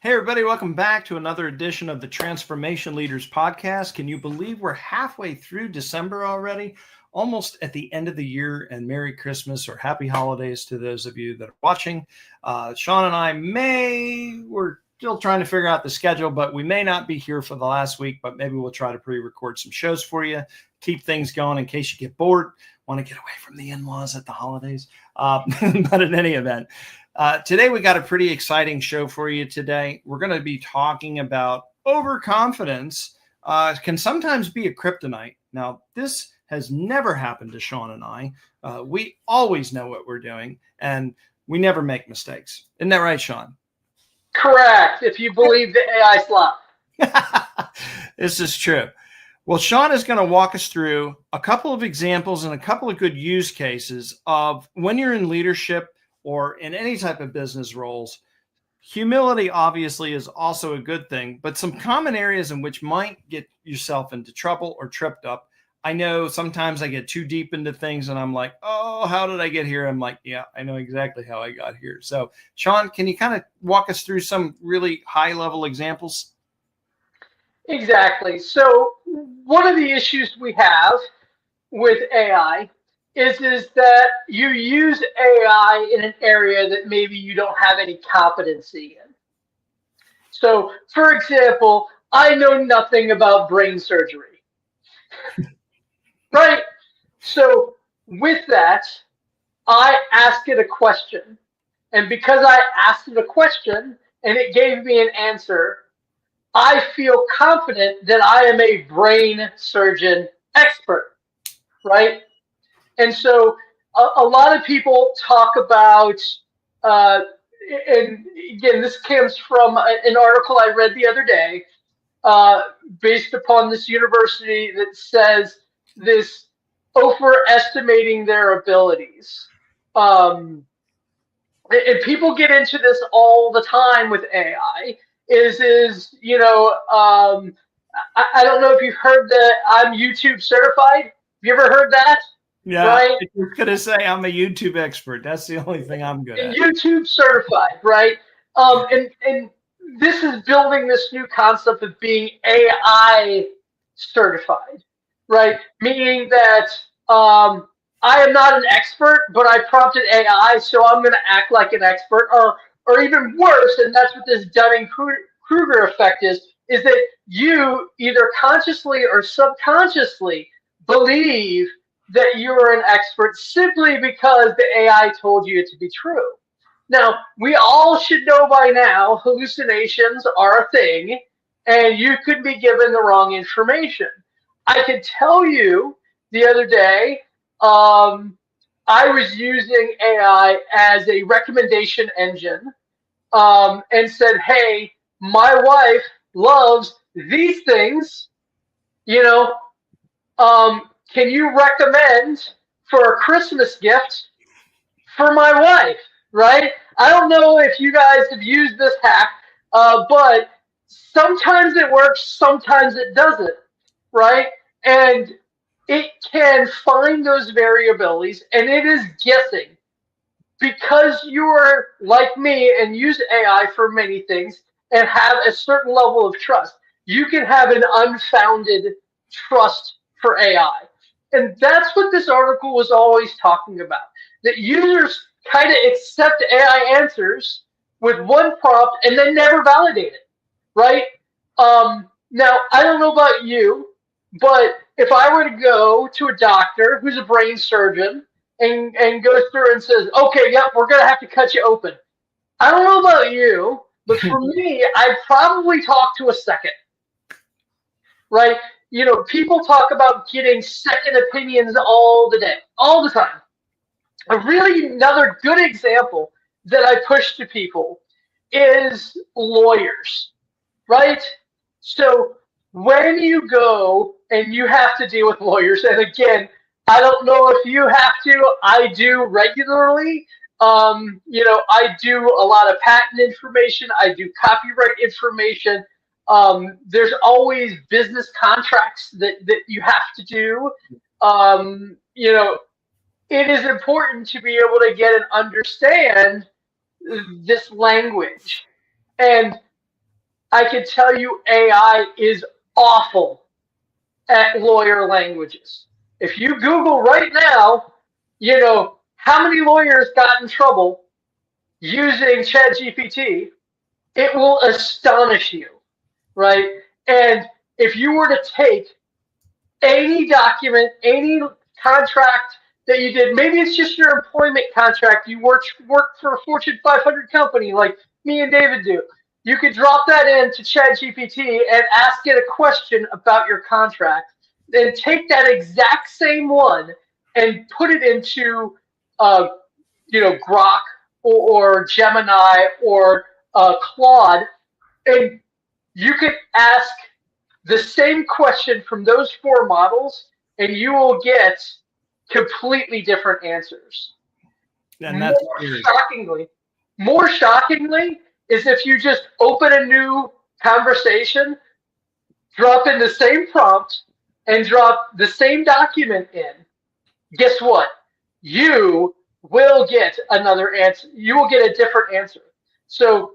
Hey, everybody, welcome back to another edition of the Transformation Leaders Podcast. Can you believe we're halfway through December already? Almost at the end of the year, and Merry Christmas or Happy Holidays to those of you that are watching. Sean and I we're still trying to figure out the schedule, but we may not be here for the last week, but maybe we'll try to pre-record some shows for you, keep things going in case you get bored, want to get away from the in-laws at the holidays. But in any event, today we got a pretty exciting show for you today. We're going to be talking about overconfidence can sometimes be a kryptonite. Now, this has never happened to Sean and I. We always know what we're doing, and we never make mistakes. Isn't that right, Sean? Correct, if you believe the AI slop. This is true. Well, Sean is going to walk us through a couple of examples and a couple of good use cases of when you're in leadership or in any type of business roles. Humility obviously is also a good thing, but some common areas in which might get yourself into trouble or tripped up. I know sometimes I get too deep into things and I'm like, oh, how did I get here? I'm like, yeah, I know exactly how I got here. So Sean, can you kind of walk us through some really high level examples? Exactly. So one of the issues we have with AI is that you use AI in an area that maybe you don't have any competency in. So, for example, I know nothing about brain surgery. Right? So with that, I ask it a question. And because I asked it a question and it gave me an answer, I feel confident that I am a brain surgeon expert, right? And so a lot of people talk about, and again, this comes from an article I read the other day, based upon this university that says this overestimating their abilities. And people get into this all the time with AI. I don't know if you've heard that I'm YouTube certified. Have you ever heard that? Yeah, right? I was going to say I'm a YouTube expert. That's the only thing I'm good at. YouTube certified, right? And this is building this new concept of being AI certified, right? Meaning that I am not an expert, but I prompted AI, so I'm going to act like an expert, or even worse, and that's what this Dunning-Kruger effect is that you either consciously or subconsciously believe that you are an expert simply because the AI told you it to be true. Now, we all should know by now hallucinations are a thing, and you could be given the wrong information. I could tell you the other day, I was using AI as a recommendation engine, and said, hey, my wife loves these things, can you recommend for a Christmas gift for my wife, right? I don't know if you guys have used this hack, but sometimes it works, sometimes it doesn't, right? And it can find those variabilities, and it is guessing. Because you are like me and use AI for many things and have a certain level of trust, you can have an unfounded trust for AI. And that's what this article was always talking about, that users kind of accept AI answers with one prompt and then never validate it, right? Now, I don't know about you, but if I were to go to a doctor who's a brain surgeon and goes through and says, okay, yep, we're going to have to cut you open. I don't know about you, but for me, I'd probably talk to a second, right? People talk about getting second opinions all the time. Another good example that I push to people is lawyers, right? So when you go and you have to deal with lawyers, and again, I don't know if you have to, I do regularly. I do a lot of patent information. I do copyright information. There's always business contracts that you have to do. It is important to be able to get and understand this language. And I can tell you AI is awful at lawyer languages. If you Google right now, how many lawyers got in trouble using ChatGPT, it will astonish you, right? And if you were to take any document, any contract that you did, maybe it's just your employment contract, you work for a Fortune 500 company like me and David do. You could drop that into ChatGPT and ask it a question about your contract. Then take that exact same one and put it into, Grok or Gemini or Claude, and you could ask the same question from those four models, and you will get completely different answers. And that's More shockingly, is if you just open a new conversation, drop in the same prompt, and drop the same document in. Guess what? You will get another answer. You will get a different answer. So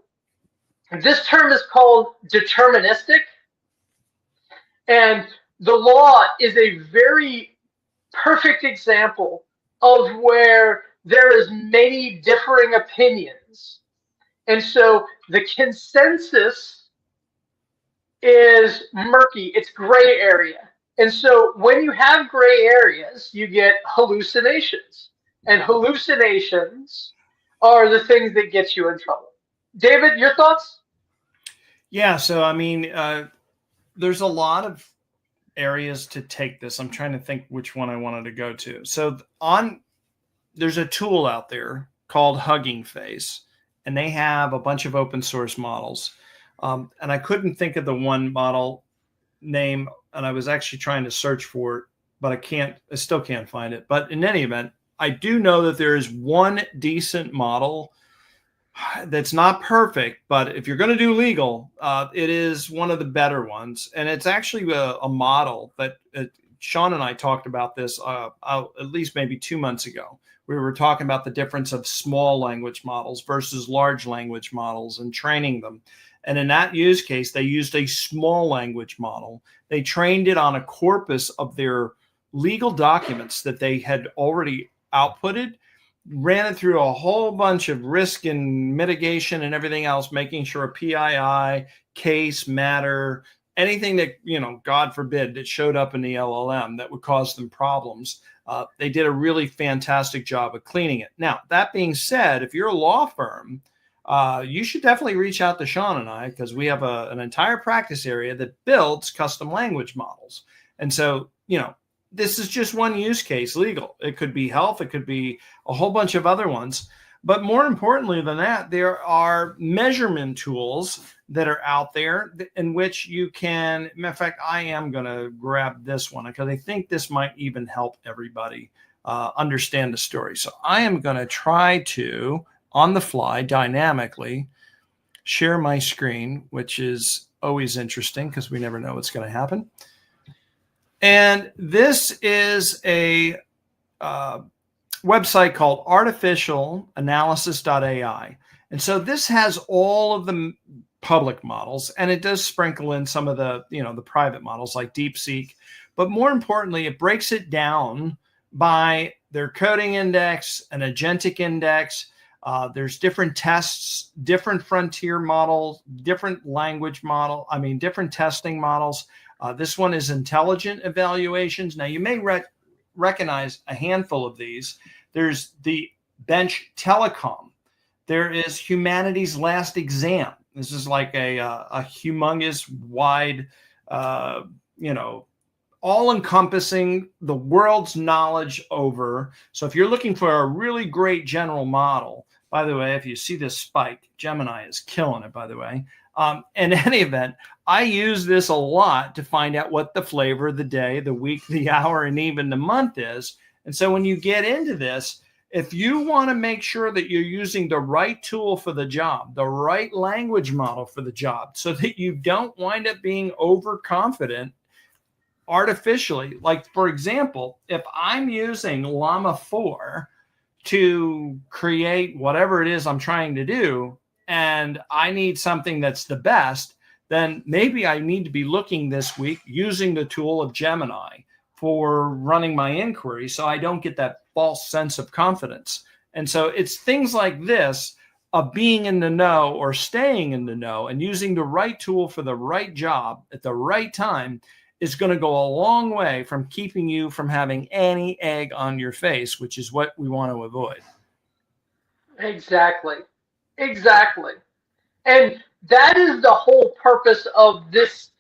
this term is called deterministic. And the law is a very perfect example of where there is many differing opinions. And so the consensus is murky. It's gray area. And so when you have gray areas, you get hallucinations. And hallucinations are the things that get you in trouble. David, your thoughts? Yeah. So, I mean, there's a lot of areas to take this. I'm trying to think which one I wanted to go to. So there's a tool out there called Hugging Face, and they have a bunch of open source models. And I couldn't think of the one model name, and I was actually trying to search for it, but I still can't find it. But in any event, I do know that there is one decent model that's not perfect, but if you're going to do legal, it is one of the better ones. And it's actually a model that Sean and I talked about this at least maybe 2 months ago. We were talking about the difference of small language models versus large language models and training them. And in that use case, they used a small language model. They trained it on a corpus of their legal documents that they had already outputted, ran it through a whole bunch of risk and mitigation and everything else, making sure a PII, case, matter, anything that, God forbid, that showed up in the LLM that would cause them problems. They did a really fantastic job of cleaning it. Now, that being said, if you're a law firm, you should definitely reach out to Sean and I, because we have an entire practice area that builds custom language models. And so, this is just one use case, legal. It could be health. It could be a whole bunch of other ones. But more importantly than that, there are measurement tools that are out there in which you can, matter of fact, I am going to grab this one because I think this might even help everybody understand the story. So I am going to try to, on the fly, dynamically share my screen, which is always interesting because we never know what's going to happen. And this is a website called artificialanalysis.ai. And so this has all of the public models, and it does sprinkle in some of the, the private models like DeepSeek. But more importantly, it breaks it down by their coding index, an agentic index. There's different tests, different frontier models, different different testing models. This one is intelligent evaluations. Now, you may recognize a handful of these. There's the Bench Telecom. There is Humanity's Last Exam. This is like a humongous, wide, all-encompassing the world's knowledge over. So if you're looking for a really great general model, by the way, if you see this spike, Gemini is killing it, by the way. In any event, I use this a lot to find out what the flavor of the day, the week, the hour, and even the month is. And so when you get into this, if you want to make sure that you're using the right tool for the job, the right language model for the job, so that you don't wind up being overconfident artificially. Like, for example, if I'm using Llama 4 to create whatever it is I'm trying to do, and I need something that's the best, then maybe I need to be looking this week using the tool of Gemini for running my inquiry so I don't get that false sense of confidence. And so it's things like this of being in the know or staying in the know and using the right tool for the right job at the right time is going to go a long way from keeping you from having any egg on your face, which is what we want to avoid. Exactly. Exactly. And that is the whole purpose of this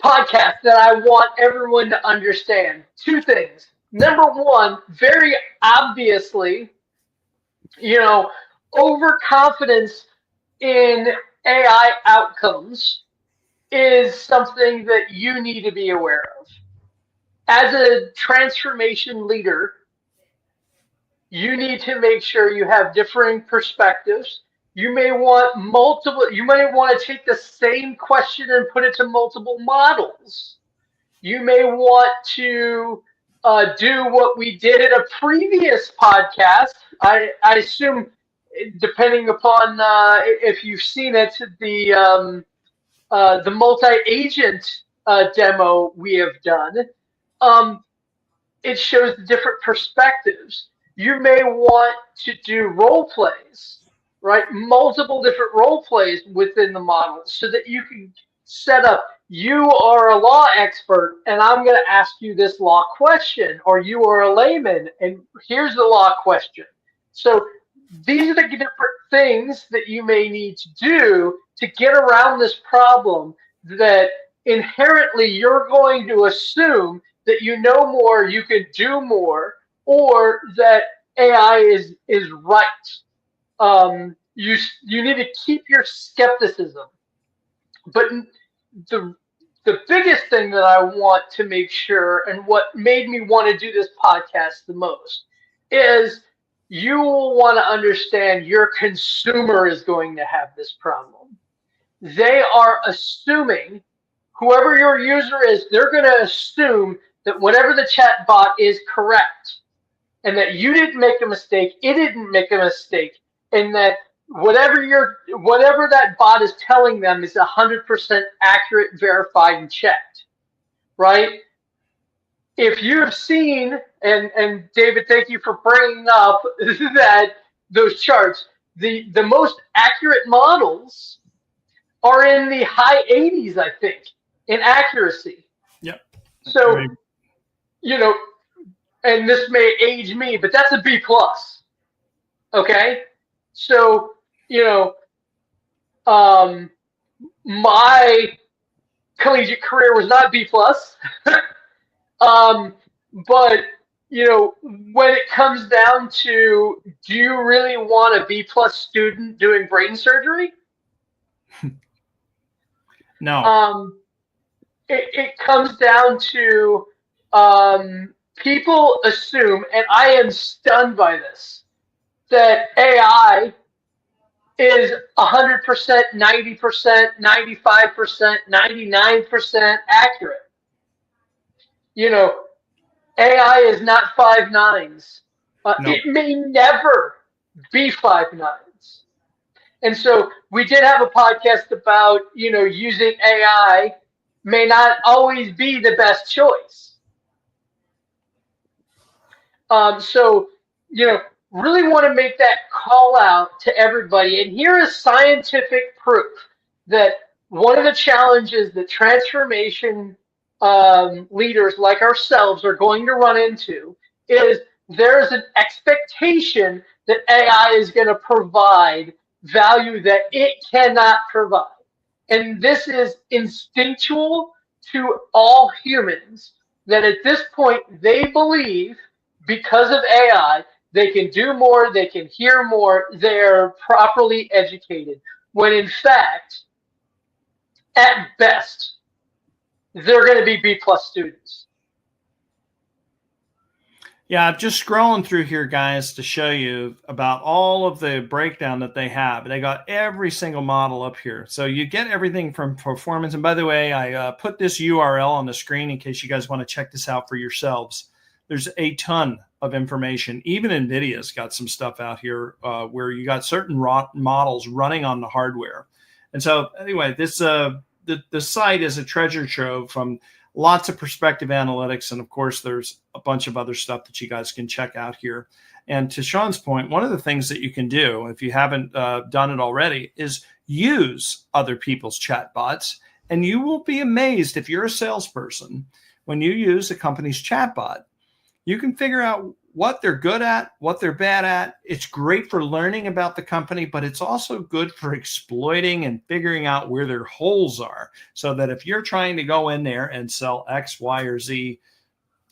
podcast that I want everyone to understand. Two things. Number one, very obviously, overconfidence in AI outcomes is something that you need to be aware of. As a transformation leader, you need to make sure you have differing perspectives. You may want to take the same question and put it to multiple models. You may want to do what we did in a previous podcast. I assume, depending upon if you've seen it, the multi-agent demo we have done. It shows the different perspectives. You may want to do role plays, right? Multiple different role plays within the model so that you can set up, you are a law expert and I'm going to ask you this law question, or you are a layman and here's the law question. So these are the different things that you may need to do to get around this problem that inherently you're going to assume that you know more, you can do more, or that AI is right. You need to keep your skepticism. But the biggest thing that I want to make sure, and what made me want to do this podcast the most, is you will want to understand your consumer is going to have this problem. They are assuming, whoever your user is, they're going to assume that whatever the chat bot is correct, and that you didn't make a mistake, it didn't make a mistake, and that whatever that bot is telling them is 100% accurate, verified, and checked, right? If you have seen, and David, thank you for bringing up those charts, the most accurate models are in the high 80s, I think, in accuracy. Yep. So, and this may age me, but that's a B plus. Okay? So, my collegiate career was not B plus. But, when it comes down to, do you really want a B plus student doing brain surgery? No. It comes down to people assume, and I am stunned by this, that AI is 100%, 90%, 95%, 99% accurate. AI is not 5 nines. No. It may never be 5 nines. And so we did have a podcast about, using AI may not always be the best choice. So, really want to make that call out to everybody. And here is scientific proof that one of the challenges that transformation leaders like ourselves are going to run into is there's an expectation that AI is going to provide value that it cannot provide. And this is instinctual to all humans, that at this point they believe because of AI, they can do more, they can hear more, they're properly educated. When in fact, at best, they're going to be B plus students. Yeah, I'm just scrolling through here, guys, to show you about all of the breakdown that they have. They got every single model up here. So you get everything from performance. And by the way, I put this URL on the screen in case you guys want to check this out for yourselves. There's a ton of information. Even NVIDIA's got some stuff out here where you got certain models running on the hardware. And so anyway, this the site is a treasure trove from lots of perspective analytics. And of course, there's a bunch of other stuff that you guys can check out here. And to Sean's point, one of the things that you can do, if you haven't done it already, is use other people's chatbots. And you will be amazed if you're a salesperson, when you use a company's chatbot, you can figure out what they're good at, what they're bad at. It's great for learning about the company, but it's also good for exploiting and figuring out where their holes are. So that if you're trying to go in there and sell X, Y, or Z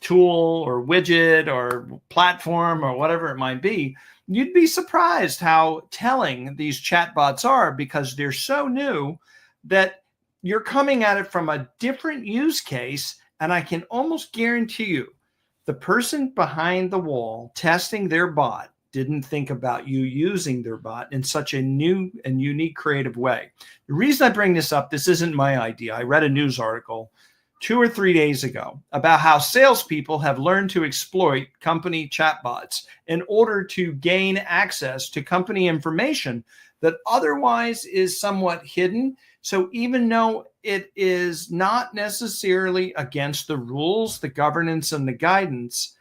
tool or widget or platform or whatever it might be, you'd be surprised how telling these chatbots are, because they're so new that you're coming at it from a different use case. And I can almost guarantee you, the person behind the wall testing their bot didn't think about you using their bot in such a new and unique, creative way. The reason I bring this up, this isn't my idea. I read a news article 2 or 3 days ago about how salespeople have learned to exploit company chatbots in order to gain access to company information that otherwise is somewhat hidden. So even though it is not necessarily against the rules, the governance, and the guidance,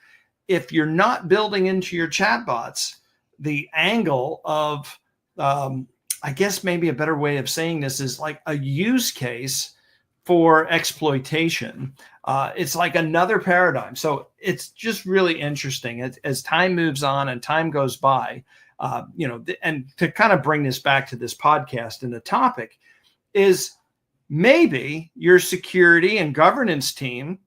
if you're not building into your chatbots the angle of, I guess maybe a better way of saying this is like a use case for exploitation, it's like another paradigm. So it's just really interesting as time moves on and time goes by, and to kind of bring this back to this podcast and the topic is, maybe your security and governance team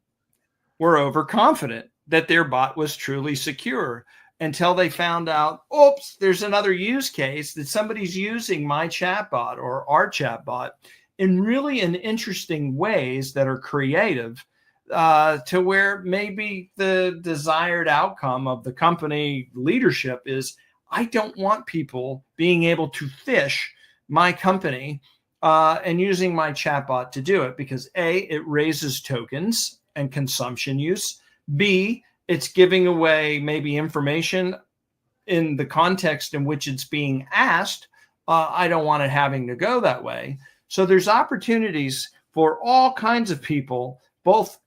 were overconfident that their bot was truly secure until they found out, oops, there's another use case that somebody's using my chatbot or our chatbot in really in interesting ways that are creative, to where maybe the desired outcome of the company leadership is, I don't want people being able to phish my company and using my chatbot to do it, because A, it raises tokens and consumption use. B, it's giving away maybe information in the context in which it's being asked. I don't want it having to go that way. So there's opportunities for all kinds of people, both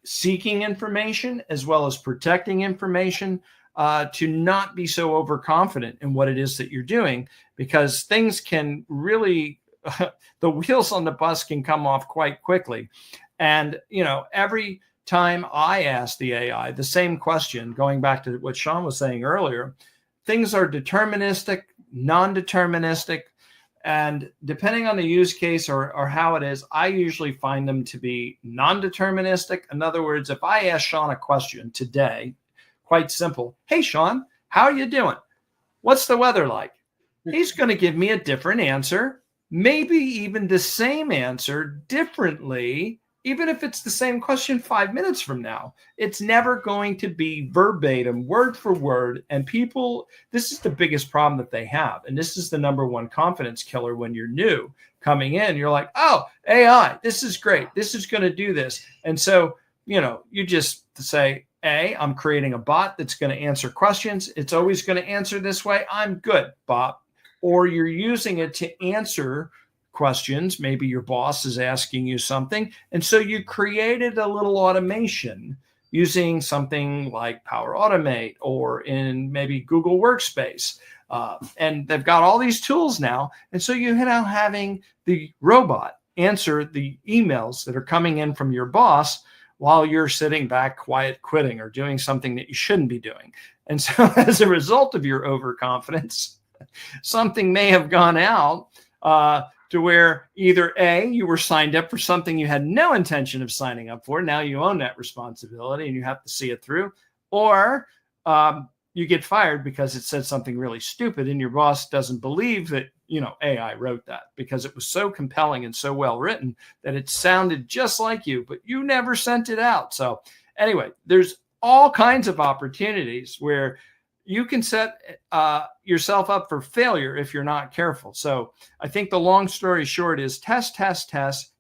seeking information as well as protecting information, to not be so overconfident in what it is that you're doing, because things can really the wheels on the bus can come off quite quickly. And, every time I ask the AI the same question, going back to what Sean was saying earlier, things are deterministic, non-deterministic, and depending on the use case or how it is, I usually find them to be non-deterministic. In other words, if I ask Sean a question today, quite simple, hey, Sean, how are you doing? What's the weather like? He's going to give me a different answer, maybe even the same answer differently, even if it's the same question 5 minutes from now. It's never going to be verbatim, word for word. And people, this is the biggest problem that they have. And this is the number one confidence killer when you're new coming in. You're like, oh, AI, this is great. This is going to do this. And so, you just say, I'm creating a bot that's going to answer questions. It's always going to answer this way. I'm good, Bob. Or you're using it to answer questions. Maybe your boss is asking you something. And so you created a little automation using something like Power Automate or in maybe Google Workspace. And they've got all these tools now. And so you're now having the robot answer the emails that are coming in from your boss while you're sitting back quiet quitting or doing something that you shouldn't be doing. And so as a result of your overconfidence, something may have gone out to where either A, you were signed up for something you had no intention of signing up for. Now you own that responsibility and you have to see it through. Or you get fired because it said something really stupid and your boss doesn't believe that, AI wrote that because it was so compelling and so well written that it sounded just like you, but you never sent it out. So anyway, there's all kinds of opportunities where you can set yourself up for failure if you're not careful. So I think the long story short is test,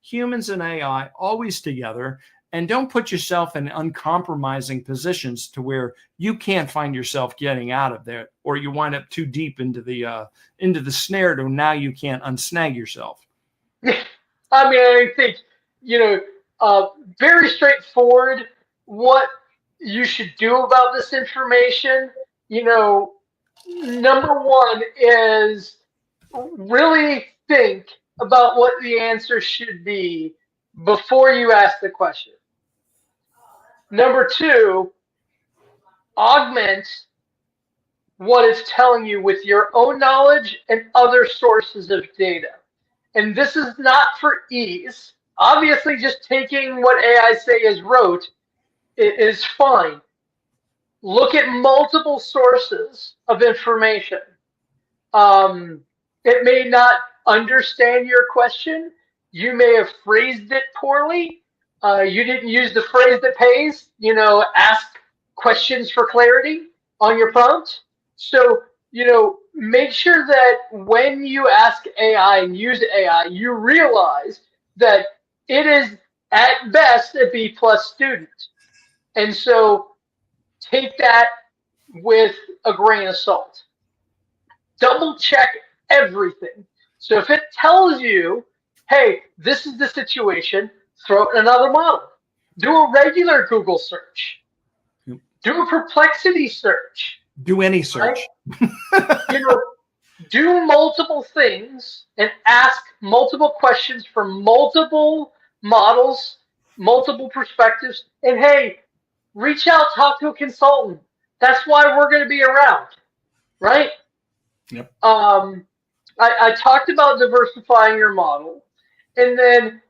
humans and AI always together, and don't put yourself in uncompromising positions to where you can't find yourself getting out of there, or you wind up too deep into the snare to now you can't unsnag yourself. I mean, I think, you know, very straightforward what you should do about this information. You know, number one is really think about what the answer should be before you ask the question. Number two, augment what it's telling you with your own knowledge and other sources of data. And this is not for ease. Obviously, just taking what AI say is rote is fine. Look at multiple sources of information. It may not understand your question. You may have phrased it poorly. You didn't use the phrase that pays, ask questions for clarity on your prompt. So, make sure that when you ask AI and use AI, you realize that it is at best a B plus student. And so take that with a grain of salt. Double check everything. So if it tells you, hey, this is the situation, throw it in another model. Do a regular Google search. Yep. Do a perplexity search. Do any search. Right? Do multiple things and ask multiple questions from multiple models, multiple perspectives. And hey, reach out, talk to a consultant. That's why we're going to be around, right? Yep. I talked about diversifying your model, and then,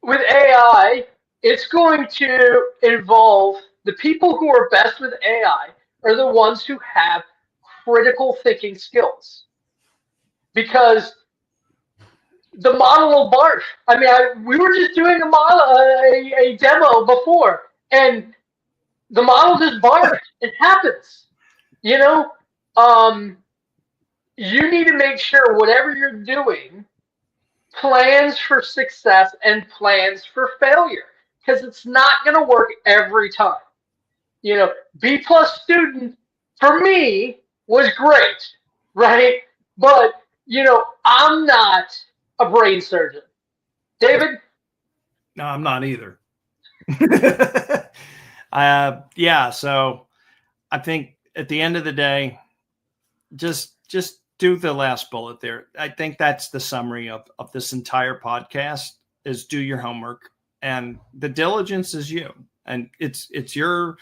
with AI, it's going to involve the people who are best with AI are the ones who have critical thinking skills, because the model will barf. I mean, we were just doing a demo before, and the model just barfed. It happens, You need to make sure whatever you're doing plans for success and plans for failure, because it's not going to work every time. B plus student for me was great, right? But, I'm not a brain surgeon. David? No, I'm not either. So I think at the end of the day, just do the last bullet there. I think that's the summary of this entire podcast is do your homework, and the diligence is you. And it's your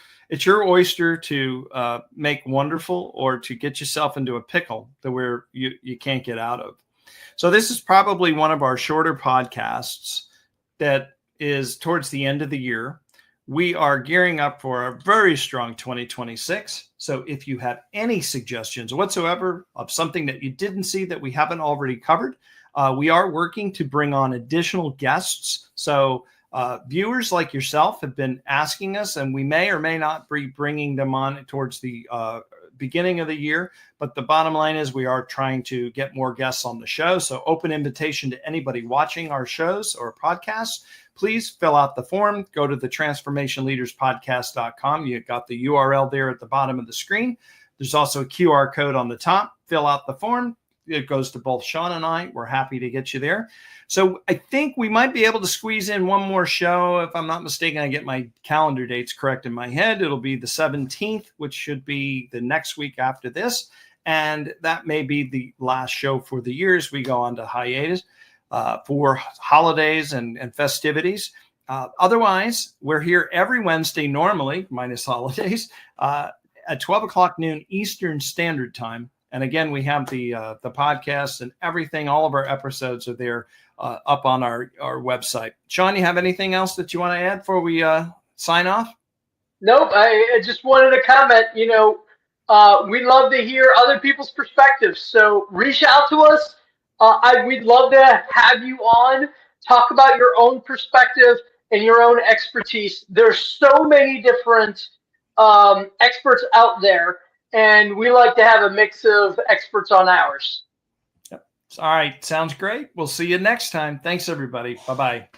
oyster to make wonderful or to get yourself into a pickle to where you can't get out of. So this is probably one of our shorter podcasts that is towards the end of the year. We are gearing up for a very strong 2026. So if you have any suggestions whatsoever of something that you didn't see that we haven't already covered, we are working to bring on additional guests. So viewers like yourself have been asking us, and we may or may not be bringing them on towards the beginning of the year. But the bottom line is we are trying to get more guests on the show. So open invitation to anybody watching our shows or podcasts. Please fill out the form. Go to the transformationleaderspodcast.com. You got the URL there at the bottom of the screen. There's also a QR code on the top. Fill out the form. It goes to both Sean and I. We're happy to get you there. So I think we might be able to squeeze in one more show. If I'm not mistaken, I get my calendar dates correct in my head. It'll be the 17th, which should be the next week after this. And that may be the last show for the year as we go on to hiatus for holidays and festivities. Otherwise, we're here every Wednesday normally, minus holidays, at 12 o'clock noon Eastern Standard Time. And again, we have the podcast and everything. All of our episodes are there up on our website. Sean, you have anything else that you want to add before we sign off? Nope. I just wanted to comment, we love to hear other people's perspectives. So reach out to us. We'd love to have you on, talk about your own perspective and your own expertise. There's so many different experts out there, and we like to have a mix of experts on ours. Yep. All right. Sounds great. We'll see you next time. Thanks, everybody. Bye-bye.